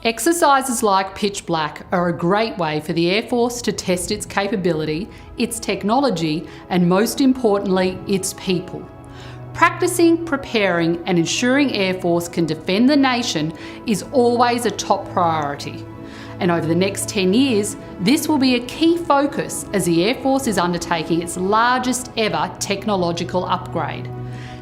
Exercises like Pitch Black are a great way for the Air Force to test its capability, its technology, and most importantly, its people. Practicing, preparing, and ensuring Air Force can defend the nation is always a top priority. And over the next 10 years, this will be a key focus as the Air Force is undertaking its largest ever technological upgrade.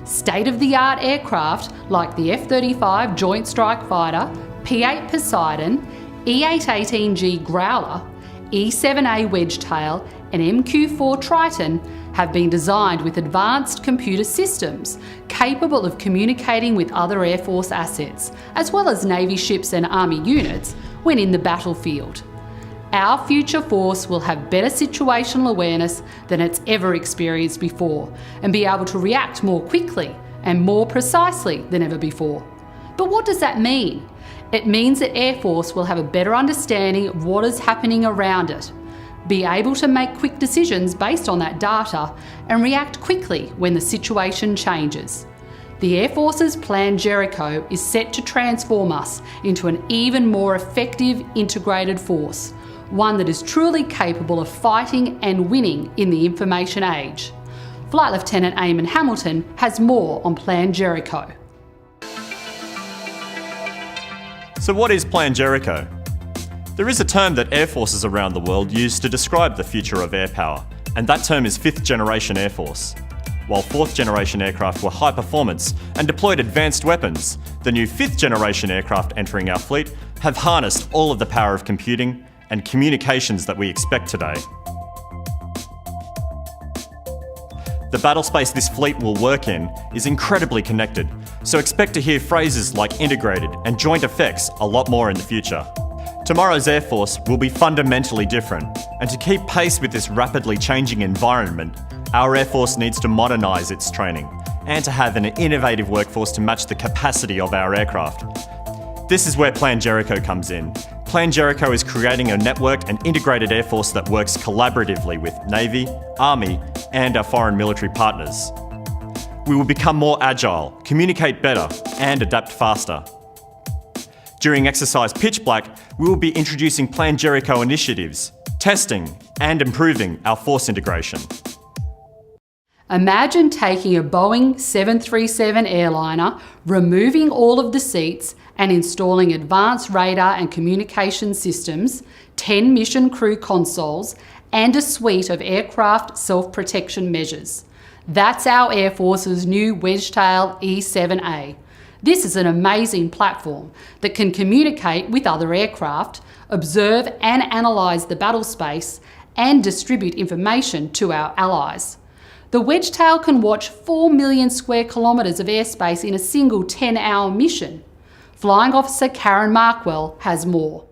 State-of-the-art aircraft like the F-35 Joint Strike Fighter, P-8 Poseidon, E-818G Growler, E-7A Wedgetail and MQ-4 Triton have been designed with advanced computer systems capable of communicating with other Air Force assets, as well as Navy ships and Army units when in the battlefield. Our future force will have better situational awareness than it's ever experienced before and be able to react more quickly and more precisely than ever before. But what does that mean? It means that Air Force will have a better understanding of what is happening around it, be able to make quick decisions based on that data and react quickly when the situation changes. The Air Force's Plan Jericho is set to transform us into an even more effective integrated force, one that is truly capable of fighting and winning in the information age. Flight Lieutenant Eamon Hamilton has more on Plan Jericho. So what is Plan Jericho? There is a term that air forces around the world use to describe the future of air power, and that term is 5th generation Air Force. While 4th generation aircraft were high performance and deployed advanced weapons, the new 5th generation aircraft entering our fleet have harnessed all of the power of computing and communications that we expect today. The battle space this fleet will work in is incredibly connected, so expect to hear phrases like integrated and joint effects a lot more in the future. Tomorrow's Air Force will be fundamentally different, and to keep pace with this rapidly changing environment, our Air Force needs to modernise its training and to have an innovative workforce to match the capacity of our aircraft. This is where Plan Jericho comes in. Plan Jericho is creating a networked and integrated Air Force that works collaboratively with Navy, Army, and our foreign military partners. We will become more agile, communicate better, and adapt faster. During exercise Pitch Black, we will be introducing Plan Jericho initiatives, testing, and improving our force integration. Imagine taking a Boeing 737 airliner, removing all of the seats and installing advanced radar and communication systems, 10 mission crew consoles, and a suite of aircraft self-protection measures. That's our Air Force's new Wedgetail E-7A. This is an amazing platform that can communicate with other aircraft, observe and analyse the battle space, and distribute information to our allies. The Wedgetail can watch 4 million square kilometres of airspace in a single 10-hour mission. Flying Officer Karen Markwell has more.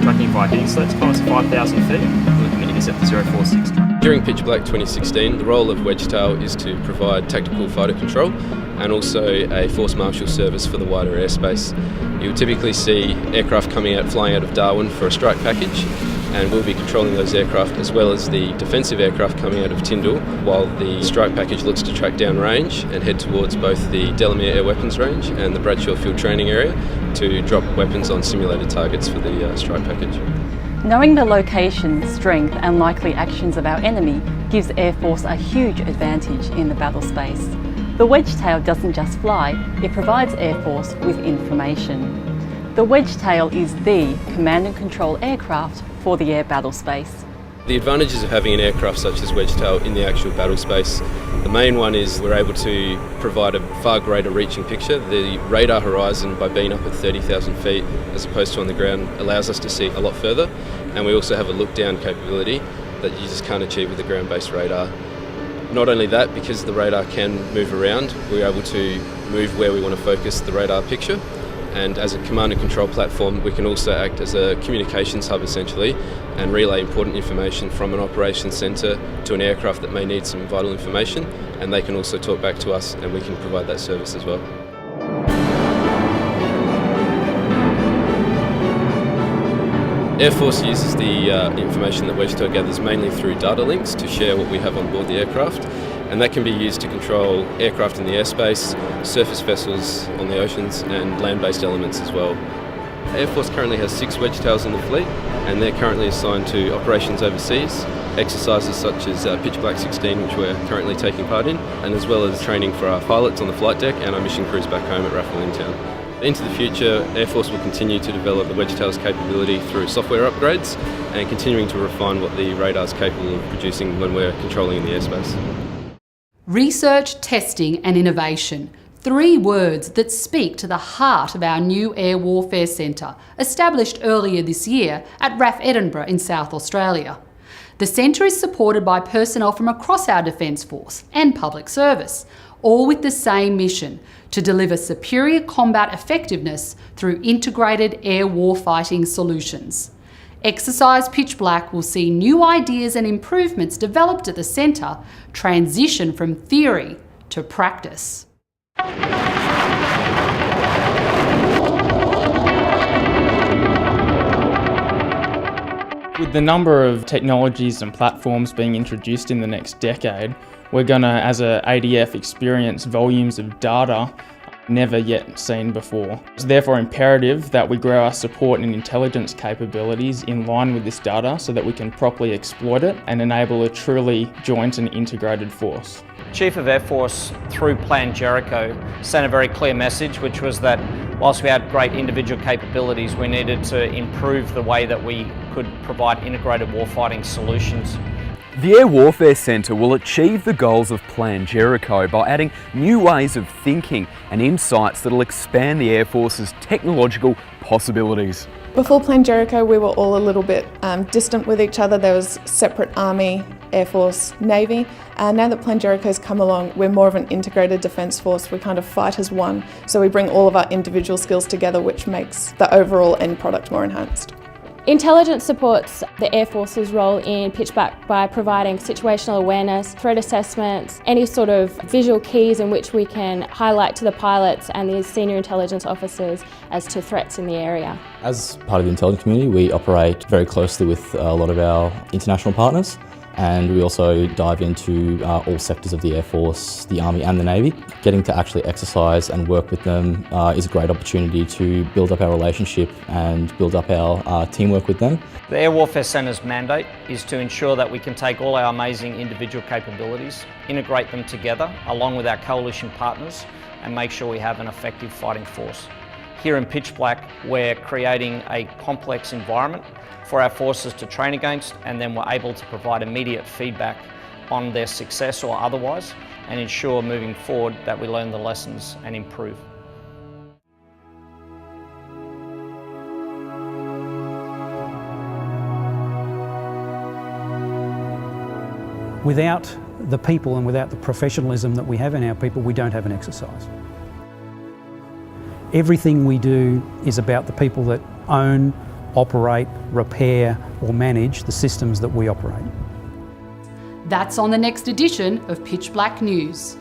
Tracking via heating sleds past 5,000 feet with an intercept of 046. During Pitch Black 2016, the role of Wedgetail is to provide tactical fighter control and also a force marshal service for the wider airspace. You'll typically see aircraft flying out of Darwin for a strike package, and we'll be controlling those aircraft as well as the defensive aircraft coming out of Tyndall, while the strike package looks to track down range and head towards both the Delamere Air Weapons Range and the Bradshaw Field Training Area to drop weapons on simulated targets for the strike package. Knowing the location, strength and likely actions of our enemy gives Air Force a huge advantage in the battle space. The Wedgetail doesn't just fly, it provides Air Force with information. The Wedgetail is the command and control aircraft for the air battle space. The advantages of having an aircraft such as Wedgetail in the actual battle space, the main one is we're able to provide a far greater reaching picture. The radar horizon, by being up at 30,000 feet as opposed to on the ground, allows us to see a lot further, and we also have a look down capability that you just can't achieve with the ground-based radar. Not only that, because the radar can move around, we're able to move where we want to focus the radar picture, and as a command and control platform we can also act as a communications hub essentially and relay important information from an operations centre to an aircraft that may need some vital information, and they can also talk back to us and we can provide that service as well. Air Force uses the information that Wedgetail gathers mainly through data links to share what we have on board the aircraft, and that can be used to control aircraft in the airspace, surface vessels on the oceans, and land-based elements as well. Air Force currently has 6 Wedgetails in the fleet, and they're currently assigned to operations overseas, exercises such as Pitch Black 16, which we're currently taking part in, and as well as training for our pilots on the flight deck and our mission crews back home at RAF Williamtown. Into the future, Air Force will continue to develop the Wedgetail's capability through software upgrades and continuing to refine what the radar's capable of producing when we're controlling in the airspace. Research, testing and innovation. 3 words that speak to the heart of our new Air Warfare Centre, established earlier this year at RAF Edinburgh in South Australia. The centre is supported by personnel from across our Defence Force and public service, all with the same mission: to deliver superior combat effectiveness through integrated air warfighting solutions. Exercise Pitch Black will see new ideas and improvements developed at the centre transition from theory to practice. With the number of technologies and platforms being introduced in the next decade, we're going to, as a ADF, experience volumes of data never yet seen before. It's therefore imperative that we grow our support and intelligence capabilities in line with this data so that we can properly exploit it and enable a truly joint and integrated force. Chief of Air Force, through Plan Jericho, sent a very clear message, which was that whilst we had great individual capabilities, we needed to improve the way that we could provide integrated warfighting solutions. The Air Warfare Centre will achieve the goals of Plan Jericho by adding new ways of thinking and insights that will expand the Air Force's technological possibilities. Before Plan Jericho, we were all a little bit distant with each other. There was separate Army, Air Force, Navy. Now that Plan Jericho's come along, we're more of an integrated defence force. We kind of fight as one. So we bring all of our individual skills together, which makes the overall end product more enhanced. Intelligence supports the Air Force's role in Pitch Black by providing situational awareness, threat assessments, any sort of visual keys in which we can highlight to the pilots and the senior intelligence officers as to threats in the area. As part of the intelligence community, we operate very closely with a lot of our international partners, and we also dive into all sectors of the Air Force, the Army and the Navy. Getting to actually exercise and work with them is a great opportunity to build up our relationship and build up our teamwork with them. The Air Warfare Centre's mandate is to ensure that we can take all our amazing individual capabilities, integrate them together along with our coalition partners, and make sure we have an effective fighting force. Here in Pitch Black, we're creating a complex environment for our forces to train against, and then we're able to provide immediate feedback on their success or otherwise, and ensure moving forward that we learn the lessons and improve. Without the people and without the professionalism that we have in our people, we don't have an exercise. Everything we do is about the people that own, operate, repair or manage the systems that we operate. That's on the next edition of Pitch Black News.